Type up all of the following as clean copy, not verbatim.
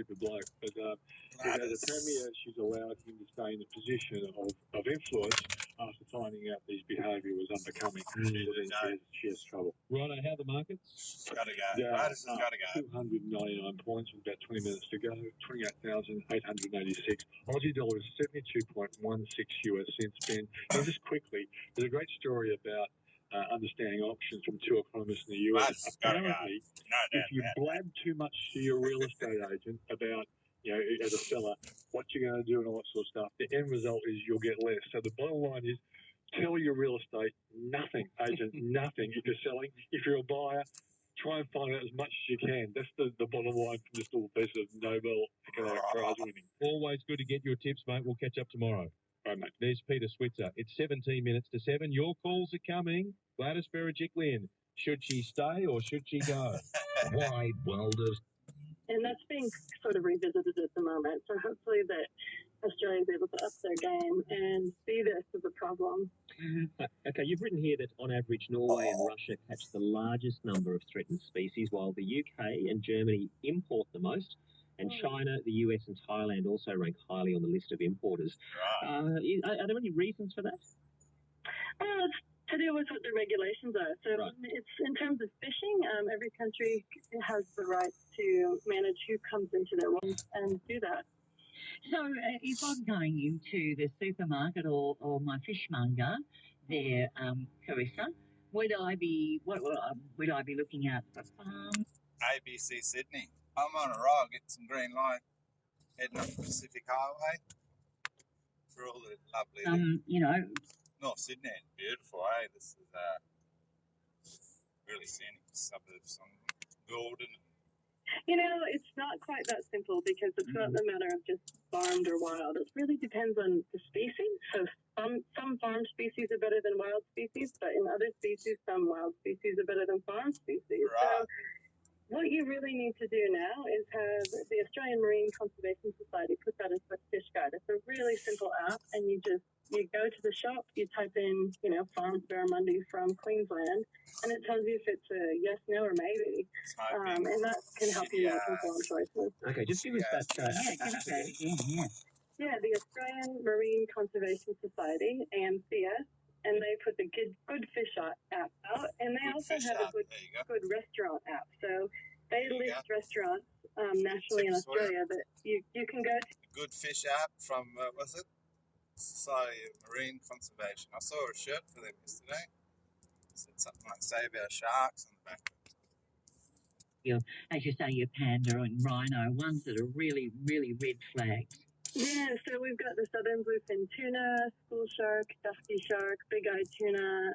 super bloke. But as a premier, she's allowed him to stay in a position of influence after finding out that his behaviour was unbecoming. She has trouble. Righto, how are the markets? Got to go. Raiders has got to go. 299 points with about 20 minutes to go. 28,886. Aussie dollar is 72.16 US cents. Ben, and just quickly, there's a great story about understanding options from two economists in the US. Apparently, if you blab too much to your real estate agent about, as a seller, what you're going to do and all that sort of stuff, the end result is you'll get less. So the bottom line is, tell your real estate nothing, agent, nothing. If you're selling, if you're a buyer, try and find out as much as you can. That's the bottom line from this little piece of Nobel economic prize winning. Always good to get your tips, mate. We'll catch up tomorrow. Right, mate. There's Peter Switzer. It's 17 minutes to 7. Your calls are coming. Gladys Berejiklian. Should she stay or should she go? Wide world of... And that's being sort of revisited at the moment. So hopefully that Australia is able to up their game and see this as a problem. Okay, you've written here that on average Norway and Russia catch the largest number of threatened species, while the UK and Germany import the most, and China, the US and Thailand also rank highly on the list of importers. Are there any reasons for that? It's to do with what the regulations are. So it's in terms of fishing, every country has the right to manage who comes into their waters and do that. So if I'm going into the supermarket or my fishmonger there, Carissa, would I be looking out for farms? ABC Sydney. I'm on a roll, get some green light, heading up the Pacific Highway for all the lovely North Sydney. Beautiful, eh? This is really scenic suburbs on Gordon. It's not quite that simple because it's not a matter of just farmed or wild. It really depends on the species. So some farmed species are better than wild species, but in other species, some wild species are better than farmed species. Right. So what you really need to do now is have the Australian Marine Conservation Society put that into a fish guide. It's a really simple app, and you go to the shop, you type in, farmed barramundi from Queensland, and it tells you if it's a yes, no, or maybe. And that can help you make informed choices. Okay, just give us that. Give us that again, Yeah, the Australian Marine Conservation Society, AMCS, and they put the Good Fish app out, and they also have a good restaurant app. So they list restaurants nationally in Australia that you can go to. Good Fish app from, was it? Society of Marine Conservation. I saw a shirt for them yesterday. It said something like "Save Our Sharks" on the back of it. As you say, your panda and rhino, ones that are really, really red flags. Yeah, so we've got the southern bluefin tuna, school shark, dusky shark, big-eyed tuna,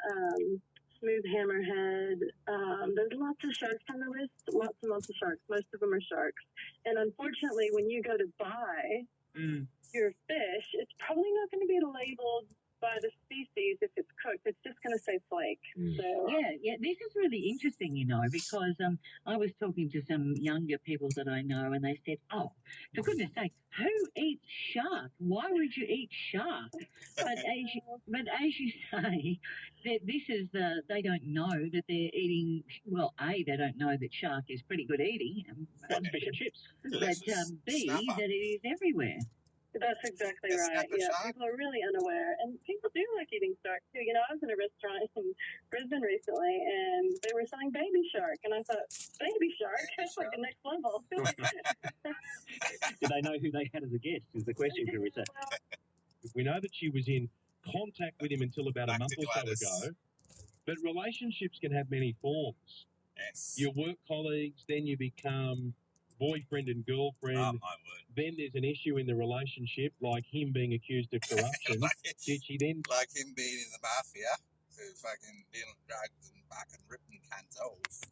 smooth hammerhead. There's lots of sharks on the list, lots and lots of sharks. Most of them are sharks. And unfortunately, when you go to buy your fish, it's probably not going to be labeled by the species if it's cooked. It's just going to say flake. So Yeah, this is really interesting, because I was talking to some younger people that I know, and they said, "Oh, for goodness sake, who eats shark? Why would you eat shark?" But as you say, that this is they don't know that they're eating. Well, A, they don't know that shark is pretty good eating, fish and chips. But B, that it is everywhere. That's exactly right. Yeah, people are really unaware, and people do like eating shark too. I was in a restaurant in Brisbane recently, and they were selling baby shark, and I thought, baby shark? That's like the next level. Do they know who they had as a guest? Is the question, Carissa. We know that she was in contact with him until about a month or so ago, but relationships can have many forms. Yes. You work colleagues, then you become boyfriend and girlfriend. Oh, my word. Then there's an issue in the relationship, like him being accused of corruption. Did she then... Like him being in the mafia, who fucking dealing drugs and fucking ripping cunts off.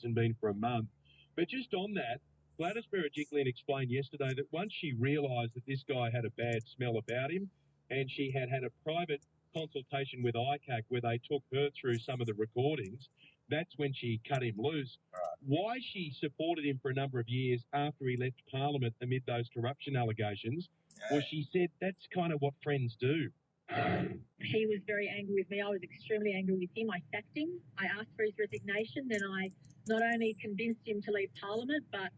...and been for a month. But just on that, Gladys Berejiklian explained yesterday that once she realised that this guy had a bad smell about him, and she had a private consultation with ICAC where they took her through some of the recordings, that's when she cut him loose. Right. Why she supported him for a number of years after he left Parliament amid those corruption allegations was she said that's kind of what friends do. He was very angry with me. I was extremely angry with him. I sacked him. I asked for his resignation. Then I not only convinced him to leave Parliament, but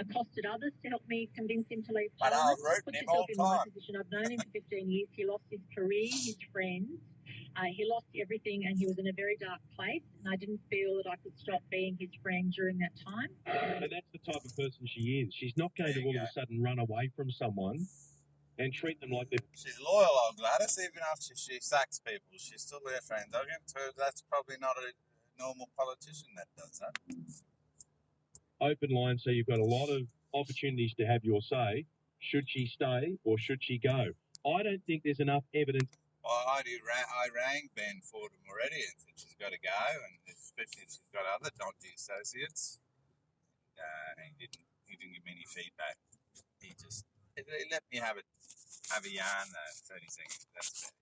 accosted others to help me convince him to leave But Parliament. I was rooting Put him yourself all in the my time. position. I've known him for 15 years. He lost his career, his friends. He lost everything, and he was in a very dark place. And I didn't feel that I could stop being his friend during that time. And that's the type of person she is. She's not going to all of a sudden run away from someone and treat them like they're... She's loyal, old Gladys, even after she sacks people. She's still their friend. That's probably not a normal politician that does that. Open line, so you've got a lot of opportunities to have your say. Should she stay or should she go? I don't think there's enough evidence. Well, I rang Ben Fordham already and said she's got to go, and especially if she's got other dodgy associates. He didn't give me any feedback. He let me have a yarn, 30 seconds. That's it.